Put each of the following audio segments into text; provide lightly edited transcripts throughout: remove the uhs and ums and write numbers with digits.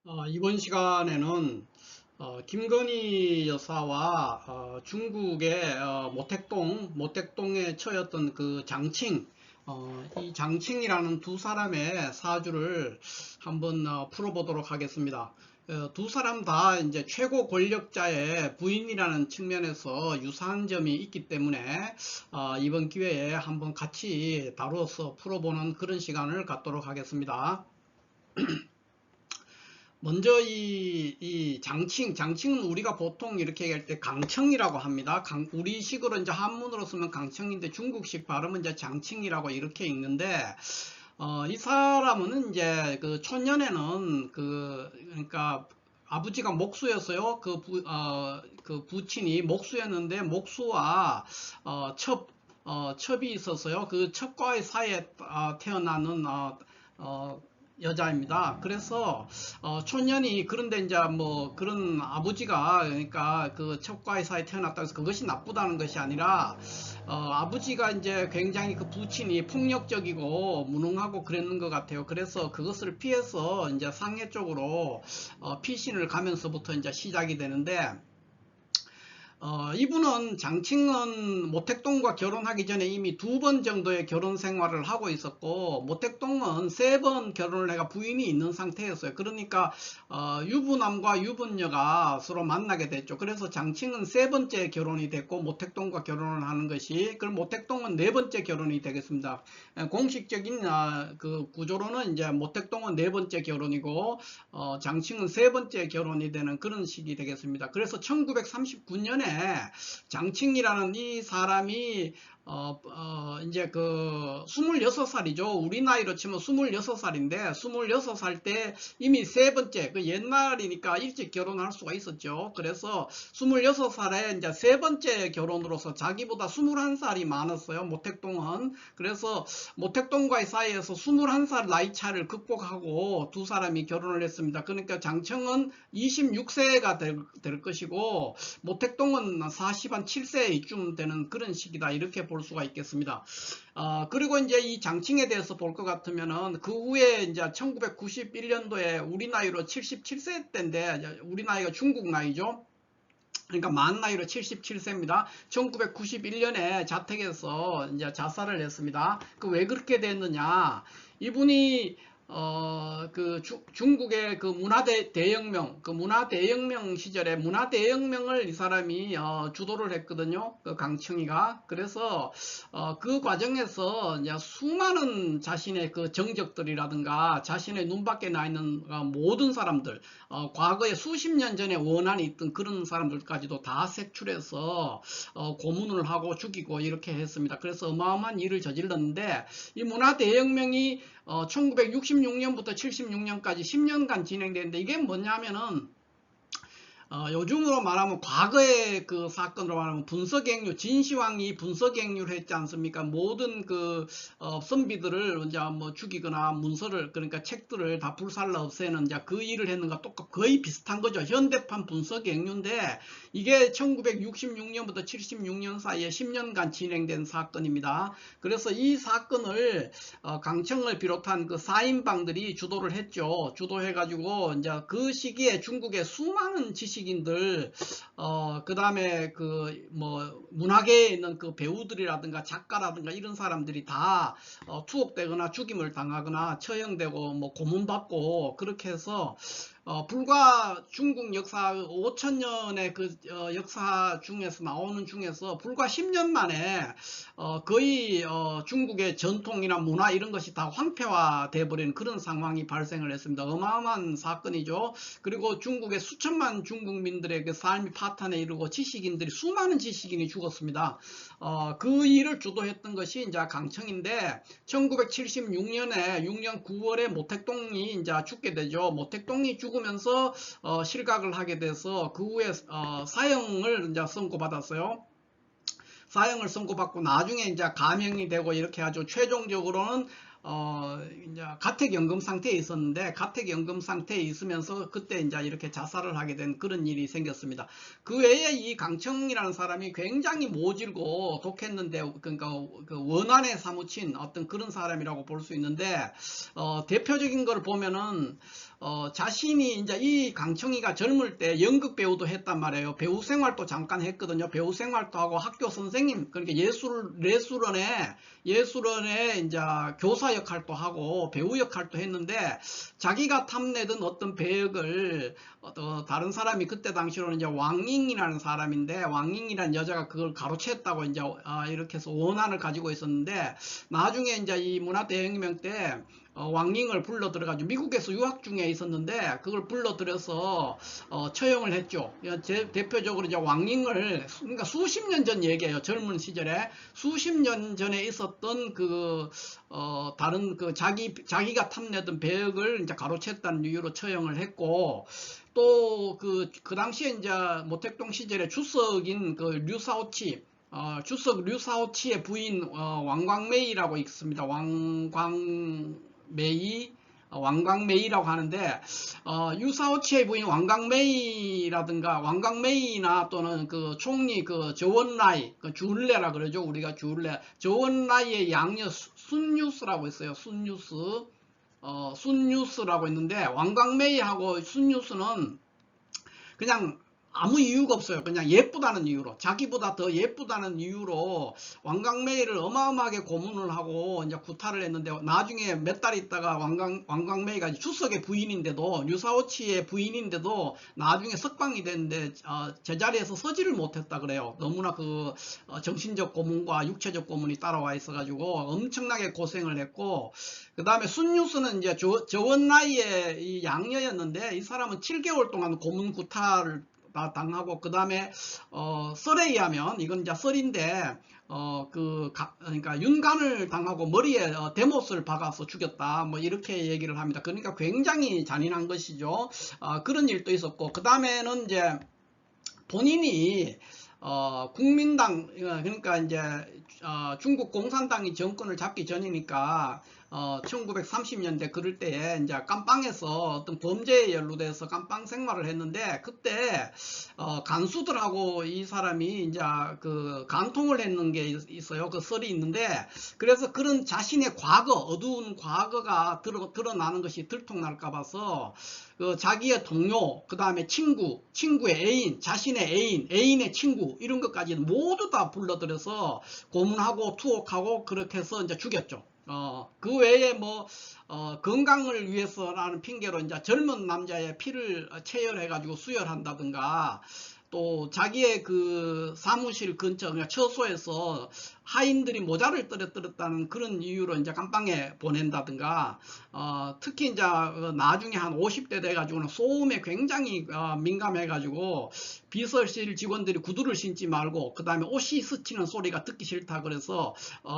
이번 시간에는 김건희 여사와 중국의 모택동에 처했던 그 장칭, 이 장칭이라는 두 사람의 사주를 한번 풀어보도록 하겠습니다. 두 사람 다 이제 최고 권력자의 부인이라는 측면에서 유사한 점이 있기 때문에 이번 기회에 한번 같이 다루어서 풀어보는 그런 시간을 갖도록 하겠습니다. 먼저 이 장칭은 우리가 보통 이렇게 얘기할 때 강청이라고 합니다. 우리식으로 이제 한문으로 쓰면 강청인데 중국식 발음은 이제 장칭이라고 이렇게 읽는데, 이 사람은 이제 그 초년에는 그러니까 아버지가 목수였어요. 그 부친이 목수였는데 목수와 첩이 있었어요. 그 첩과의 사이에 태어나는 여자입니다. 그래서 초년이 그런데 이제 뭐 그런 아버지가 그러니까 그 첩과의 사이에 태어났다고 해서 그것이 나쁘다는 것이 아니라 아버지가 이제 굉장히 그 부친이 폭력적이고 무능하고 그랬는 것 같아요. 그래서 그것을 피해서 이제 상해 쪽으로 피신을 가면서부터 이제 시작이 되는데, 이분은 장칭은 모택동과 결혼하기 전에 이미 두 번 정도의 결혼 생활을 하고 있었고, 모택동은 세 번 결혼을 해가 부인이 있는 상태였어요. 그러니까 유부남과 유부녀가 서로 만나게 됐죠. 그래서 장칭은 세 번째 결혼이 됐고, 모택동과 결혼을 하는 것이, 그럼 모택동은 네 번째 결혼이 되겠습니다. 공식적인 그 구조로는 이제 모택동은 네 번째 결혼이고, 장칭은 세 번째 결혼이 되는 그런 식이 되겠습니다. 그래서 1939년에 장칭이라는 이 사람이 이제 그 26살이죠. 우리 나이로 치면 26살인데 26살 때 이미 세 번째, 그 옛날이니까 일찍 결혼할 수가 있었죠. 그래서 26살에 이제 세 번째 결혼으로서 자기보다 21살이 많았어요. 모택동은. 그래서 모택동과의 사이에서 21살 나이 차를 극복하고 두 사람이 결혼을 했습니다. 그러니까 장청은 26세가 될 것이고 모택동은 40한 7세 이쯤 되는 그런 시기다, 이렇게 볼 수가 있겠습니다. 그리고 이제 이 장칭에 대해서 볼 것 같으면은 그 후에 이제 1991년도에 우리 나이로 77세 때인데, 우리 나이가 중국 나이죠. 그러니까 만 나이로 77세입니다. 1991년에 자택에서 이제 자살을 했습니다. 그 왜 그렇게 됐느냐? 이분이 중국의 그 문화 대혁명 시절에 문화 대혁명을 이 사람이 주도를 했거든요. 그 강청이가. 그래서 그 과정에서 이제 수많은 자신의 그 정적들이라든가 자신의 눈밖에 나 있는 모든 사람들, 과거에 수십 년 전에 원한이 있던 그런 사람들까지도 다 색출해서 고문을 하고 죽이고 이렇게 했습니다. 그래서 어마어마한 일을 저질렀는데, 이 문화 대혁명이 1966년부터 76년까지 10년간 진행되는데, 이게 뭐냐면은 요즘으로 말하면 과거의 그 사건으로 말하면 분서갱류, 진시황이 분서갱류를 했지 않습니까? 모든 그 선비들을 이제 뭐 죽이거나 문서를, 그러니까 책들을 다 불살라 없애는 이제 그 일을 했는가 거의 비슷한 거죠. 현대판 분서갱류인데 이게 1966년부터 76년 사이에 10년간 진행된 사건입니다. 그래서 이 사건을 강청을 비롯한 그 사인방들이 주도를 했죠. 주도해가지고 이제 그 시기에 중국의 수많은 지식인들, 그 다음에 그 뭐 문화계에 있는 그 배우들이라든가 작가라든가 이런 사람들이 다 투옥되거나 죽임을 당하거나 처형되고 뭐 고문받고, 그렇게 해서 불과 중국 역사 5천년의 그 역사 중에서 나오는 중에서 불과 10년 만에 거의 중국의 전통이나 문화 이런 것이 다 황폐화돼 버리는 그런 상황이 발생을 했습니다. 어마어마한 사건이죠. 그리고 중국의 수천만 중국민들의 그 삶이 파탄에 이르고 수많은 지식인이 죽었습니다. 그 일을 주도했던 것이 이제 강청인데, 1976년에 6년 9월에 모택동이 이제 죽게 되죠. 모택동이 죽으면서 실각을 하게 돼서 그 후에 사형을 이제 선고받았어요. 사형을 선고받고 나중에 이제 감형이 되고 이렇게 아주 최종적으로는 이제 가택연금 상태에 있었는데, 가택연금 상태에 있으면서 그때 이제 이렇게 자살을 하게 된 그런 일이 생겼습니다. 그 외에 이 강청이라는 사람이 굉장히 모질고 독했는데, 그러니까 그 원한에 사무친 어떤 그런 사람이라고 볼 수 있는데, 대표적인 걸 보면은 자신이 이제 이 강청이가 젊을 때 연극 배우도 했단 말이에요. 배우 생활도 잠깐 했거든요. 배우 생활도 하고 학교 선생님, 그러니까 예술원에 이제 교사 역할도 하고 배우 역할도 했는데 자기가 탐내던 어떤 배역을 다른 사람이 그때 당시로는 이제 왕잉이라는 사람인데 왕잉이라는 여자가 그걸 가로챘다고 이제 이렇게 해서 원한을 가지고 있었는데 나중에 이제 이 문화대혁명 때 왕잉을 불러 들어가지고 미국에서 유학 중에 있었는데 그걸 불러 들여서 처형을 했죠. 대표적으로 이제 왕잉을 그러니까 수십 년 전 얘기예요. 젊은 시절에 수십 년 전에 있었던 다른 자기가 탐내던 배역을 이제 가로챘다는 이유로 처형을 했고 또 그 당시에 이제 모택동 시절에 주석인 그 류사오치 주석 류사오치의 부인 왕광메이라고 있습니다. 왕광메이라고 하는데 유사오치의 부인 왕광메이라든가 왕광메이나 또는 그 총리 그 저원라이 그 주울레라 그러죠. 우리가 주울레 저원라이의 양녀 순유스라고 있어요. 순유스라고 있는데 왕광메이하고 순유스는 그냥 아무 이유가 없어요. 그냥 예쁘다는 이유로 자기보다 더 예쁘다는 이유로 왕광메이를 어마어마하게 고문을 하고 이제 구타를 했는데 나중에 몇 달 있다가 왕광메이가 주석의 부인인데도 류사오치의 부인인데도 나중에 석방이 됐는데 제자리에서 서지를 못했다 그래요. 너무나 그 정신적 고문과 육체적 고문이 따라와 있어가지고 엄청나게 고생을 했고 그 다음에 순유스는 이제 저원라이의 이 양녀였는데 이 사람은 7개월 동안 고문 구타를 다 당하고 그 다음에 썰에 의하면 이건 이제 썰인데 그러니까 윤관을 당하고 머리에 대못을 박아서 죽였다 뭐 이렇게 얘기를 합니다. 그러니까 굉장히 잔인한 것이죠. 그런 일도 있었고 그 다음에는 이제 본인이 국민당 그러니까 이제 중국 공산당이 정권을 잡기 전이니까 1930년대 그럴 때에 이제 깜빵에서 어떤 범죄에 연루돼서 깜빵 생활을 했는데 그때 간수들하고 이 사람이 이제 그 간통을 했는 게 있어요. 그 썰이 있는데 그래서 그런 자신의 과거 어두운 과거가 드러나는 것이 들통날까 봐서 자기의 동료 그 다음에 친구의 애인 자신의 애인의 친구 이런 것까지는 모두 다 불러들여서 고문하고 투옥하고 그렇게 해서 이제 죽였죠. 그 외에 뭐 건강을 위해서라는 핑계로 이제 젊은 남자의 피를 체열해 가지고 수혈한다든가 또 자기의 그 사무실 근처 그러니까 처소에서 하인들이 모자를 떨어뜨렸다는 그런 이유로 이제 감방에 보낸다든가 특히 이제 나중에 한 50대 돼 가지고는 소음에 굉장히 민감해 가지고 비서실 직원들이 구두를 신지 말고 그 다음에 옷이 스치는 소리가 듣기 싫다 그래서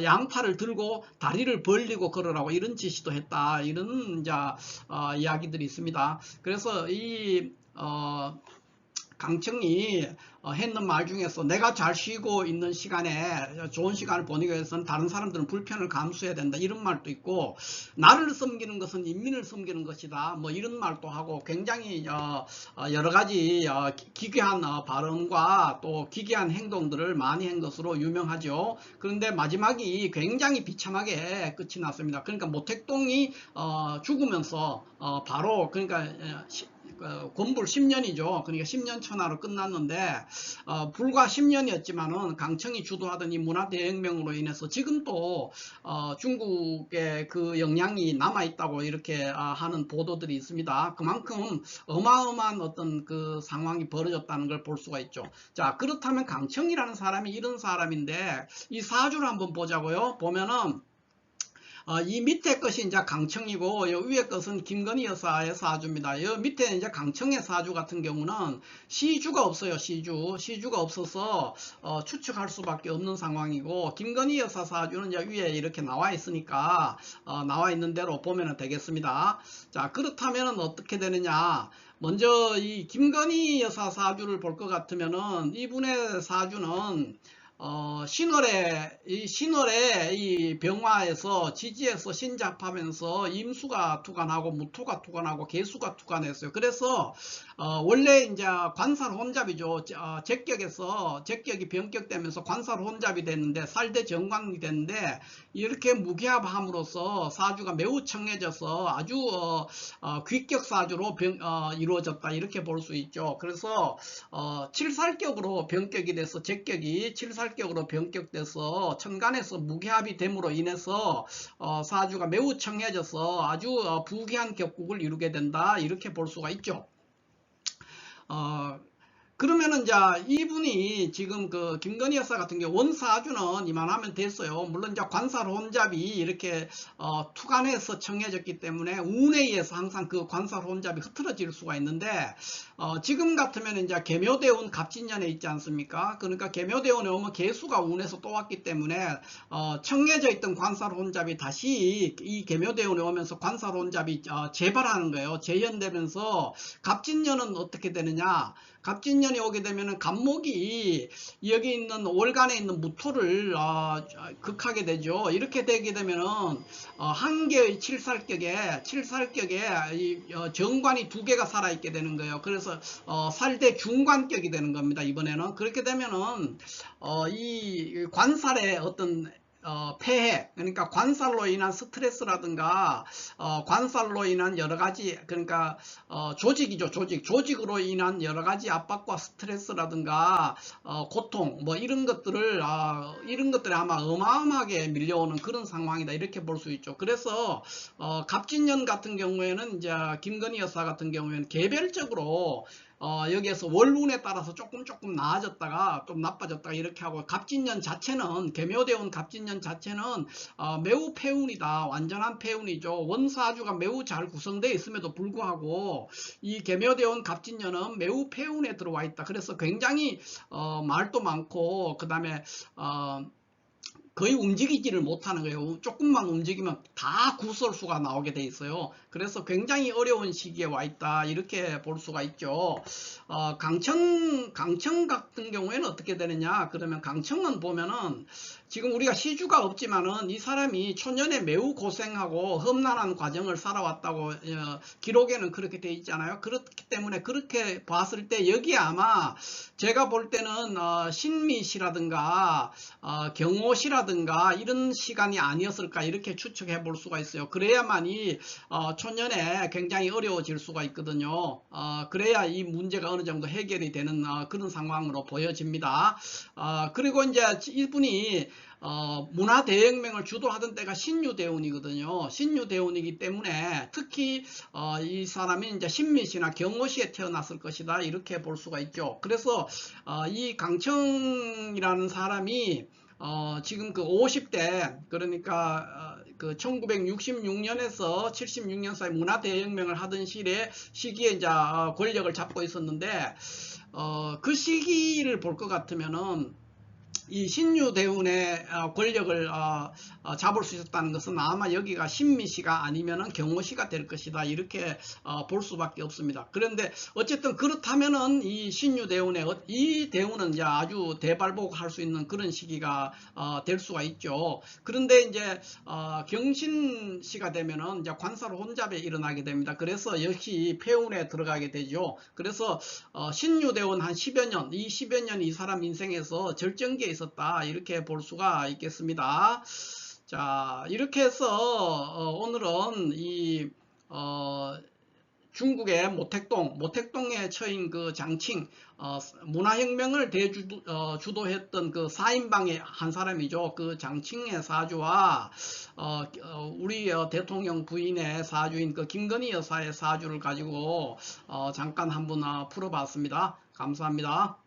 양팔을 들고 다리를 벌리고 걸으라고 이런 지시도 했다 이런 이제 이야기들이 있습니다. 그래서 이 강청이 했는 말 중에서 내가 잘 쉬고 있는 시간에 좋은 시간을 보내기 위해서는 다른 사람들은 불편을 감수해야 된다 이런 말도 있고 나를 섬기는 것은 인민을 섬기는 것이다 뭐 이런 말도 하고 굉장히 여러 가지 기괴한 발언과 또 기괴한 행동들을 많이 한 것으로 유명하죠. 그런데 마지막이 굉장히 비참하게 끝이 났습니다. 그러니까 모택동이 죽으면서 바로 그러니까 권불 10년이죠. 그러니까 10년 천하로 끝났는데 불과 10년이었지만은 강청이 주도하던 이 문화대혁명으로 인해서 지금도 중국의 그 영향이 남아있다고 이렇게 하는 보도들이 있습니다. 그만큼 어마어마한 어떤 그 상황이 벌어졌다는 걸 볼 수가 있죠. 자, 그렇다면 강청이라는 사람이 이런 사람인데 이 사주를 한번 보자고요. 보면은 이 밑에 것이 이제 강청이고, 요 위에 것은 김건희 여사의 사주입니다. 요 밑에 이제 강청의 사주 같은 경우는 시주가 없어요. 시주가 없어서 추측할 수밖에 없는 상황이고, 김건희 여사 사주는 이제 위에 이렇게 나와 있으니까 나와 있는 대로 보면 되겠습니다. 자, 그렇다면 어떻게 되느냐? 먼저 이 김건희 여사 사주를 볼 것 같으면은 이분의 사주는 신월에 이 병화에서 지지에서 신잡하면서 임수가 투관하고 무토가 투관하고 계수가 투관했어요. 그래서 원래 이제 관살 혼잡이죠. 제격이 변격되면서 관살 혼잡이 됐는데 살대 정관이 됐는데 이렇게 무기합함으로써 사주가 매우 청해져서 아주 귀격 사주로 이루어졌다 이렇게 볼 수 있죠. 그래서 칠살격으로 변격이 돼서 제격이 칠살격으로 변격돼서 천간에서 무기합이 됨으로 인해서 사주가 매우 청해져서 아주 부귀한 격국을 이루게 된다 이렇게 볼 수가 있죠. 그러면은 이제 이분이 지금 그 김건희 여사 같은 경우 원사주는 이만하면 됐어요. 물론 이제 관살 혼잡이 이렇게 투간해서 청해졌기 때문에 운에 의해서 항상 그 관살 혼잡이 흐트러질 수가 있는데 지금 같으면 이제 계묘대운 갑진년에 있지 않습니까? 그러니까 계묘대운에 오면 계수가 운에서 또 왔기 때문에 청해져 있던 관살 혼잡이 다시 이 계묘대운에 오면서 관살 혼잡이 재발하는 거예요. 재현되면서 갑진년은 어떻게 되느냐? 갑진년이 오게 되면은 갑목이 여기 있는 월간에 있는 무토를 극하게 되죠. 이렇게 되게 되면은 한 개의 칠살격에 이 정관이 두 개가 살아 있게 되는 거예요. 그래서 살대 중관격이 되는 겁니다. 이번에는 그렇게 되면은 이 관살의 어떤 폐해, 그러니까 관살로 인한 스트레스라든가 관살로 인한 여러가지, 그러니까 조직이죠. 조직으로 인한 여러가지 압박과 스트레스라든가 고통 뭐 이런 것들이 아마 어마어마하게 밀려오는 그런 상황이다 이렇게 볼 수 있죠. 그래서 갑진년 같은 경우에는 이제 김건희 여사 같은 경우에는 개별적으로 여기에서 월운에 따라서 조금 나아졌다가 좀 나빠졌다가 이렇게 하고, 갑진년 자체는 계묘대운 갑진년 자체는 매우 폐운이다. 완전한 폐운이죠. 원사주가 매우 잘 구성되어 있음에도 불구하고 이 계묘대운 갑진년은 매우 폐운에 들어와 있다. 그래서 굉장히 말도 많고 그 다음에 거의 움직이지를 못하는 거예요. 조금만 움직이면 다 구설수가 나오게 돼 있어요. 그래서 굉장히 어려운 시기에 와 있다 이렇게 볼 수가 있죠. 강청 같은 경우에는 어떻게 되느냐? 그러면 강청은 보면은 지금 우리가 시주가 없지만은 이 사람이 초년에 매우 고생하고 험난한 과정을 살아왔다고 기록에는 그렇게 돼 있잖아요. 그렇기 때문에 그렇게 봤을 때 여기에 아마 제가 볼 때는 신미시라든가 경호시라든가 이런 시간이 아니었을까 이렇게 추측해 볼 수가 있어요. 그래야만이 초년에 굉장히 어려워질 수가 있거든요. 그래야 이 문제가 어느 정도 해결이 되는 그런 상황으로 보여집니다. 그리고 이제 이분이 문화대혁명을 주도하던 때가 신유대운이거든요. 신유대운이기 때문에 특히 이 사람이 이제 신미시나 경호시에 태어났을 것이다 이렇게 볼 수가 있죠. 그래서 이 강청이라는 사람이 지금 그 50대, 그러니까 그 1966년에서 76년 사이 문화대혁명을 하던 시기에 이제 권력을 잡고 있었는데 그 시기를 볼 것 같으면은 이 신유대운의 권력을 잡을 수 있었다는 것은 아마 여기가 신미시가 아니면은 경호시가 될 것이다 이렇게 볼 수밖에 없습니다. 그런데 어쨌든 그렇다면은 이 신유대운의 이 대운은 이제 아주 대발복할 수 있는 그런 시기가 될 수가 있죠. 그런데 이제 경신시가 되면은 이제 관살 혼잡에 일어나게 됩니다. 그래서 역시 폐운에 들어가게 되죠. 그래서 신유대운 한 10여 년, 이 10여 년 이 사람 인생에서 절정기에 있었다 이렇게 볼 수가 있겠습니다. 자, 이렇게 해서 오늘은 이 중국의 모택동에 처인 그 장칭, 문화혁명을 주도했던 그 4인방의 한 사람이죠. 그 장칭의 사주와 우리 대통령 부인의 사주인 그 김건희 여사의 사주를 가지고 잠깐 한번 풀어봤습니다. 감사합니다.